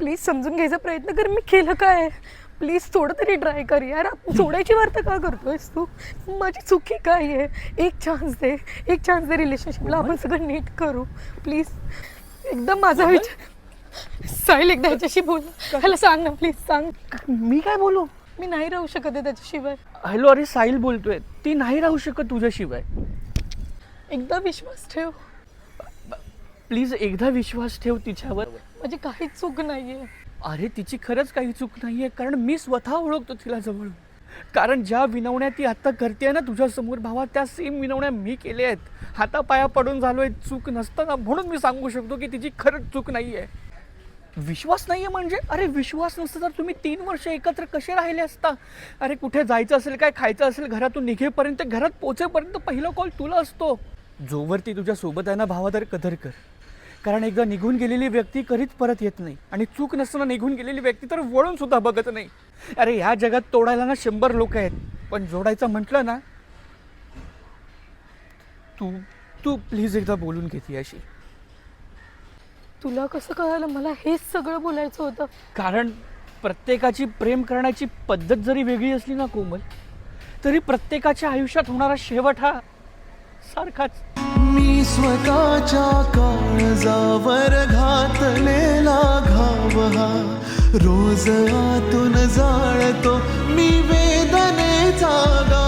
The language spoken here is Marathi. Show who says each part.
Speaker 1: प्लीज समजून घ्यायचा प्रयत्न कर, मी केलं काय? प्लीज थोडं तरी ट्राय कर यार. सोडायची वार्ता का करतोयस तू? माझी चुकी काय आहे? एक चान्स दे रिलेशनशिपला. आपण सगळं नीट करू प्लीज. एकदम माझा विचार. साहिल एकदा ह्याच्याशी बोल. त्याला सांग ना प्लीज, सांग.
Speaker 2: मी काय बोलू?
Speaker 1: मी नाही राहू शकत आहे त्याच्याशिवाय.
Speaker 2: हॅलो, अरे साहिल बोलतोय. ती नाही राहू शकत तुझ्याशिवाय.
Speaker 1: एकदा विश्वास ठेव.
Speaker 2: प्लीज एकदा विश्वास ठेव तिच्यावर.
Speaker 1: माझी काहीच चूक नाहीये.
Speaker 2: अरे तिची खरंच काही चूक नाहीये, कारण मी स्वतः ओळखतो तिला जवळून. कारण ज्या विनवण्या ती आत्ता करते ना तुझ्यासमोर भावा, त्या सेम विनवण्या मी केल्या आहेत. हातापाया पडून झालोय चूक नसताना. म्हणून मी सांगू शकतो की तिची खरंच चूक नाहीये. विश्वास नाहीये म्हणजे? अरे विश्वास नसता तर तुम्ही 3 वर्ष एकत्र कसे राहिले असता? अरे कुठे जायचं असेल, काय खायचं असेल, घरातून निघेपर्यंत, घरात पोहोचेपर्यंत पहिला कॉल तुला असतो. जोवर ती तुझ्या सोबत आहे ना भावा, तर कदर कर. कारण एकदा निघून गेलेली व्यक्ती कधीच परत येत नाही. आणि चूक नसताना निघून गेलेली व्यक्ती तर वळून सुद्धा बघत नाही. अरे ह्या जगात तोडायला ना 100 लोक आहेत, पण जोडायचं म्हटलं ना, तू प्लीज एकदा बोलून घेते अशी.
Speaker 1: तुला कसं कळालं मला हेच सगळं बोलायचं होतं?
Speaker 2: कारण प्रत्येकाची प्रेम करण्याची पद्धत जरी वेगळी असली ना कोमल, तरी प्रत्येकाच्या आयुष्यात होणारा शेवट हा सारखाच.
Speaker 3: मी स्वतःच्या काळजावर घातलेला घाव हा रोज आतून जाळतो मी वेदनेचा गा.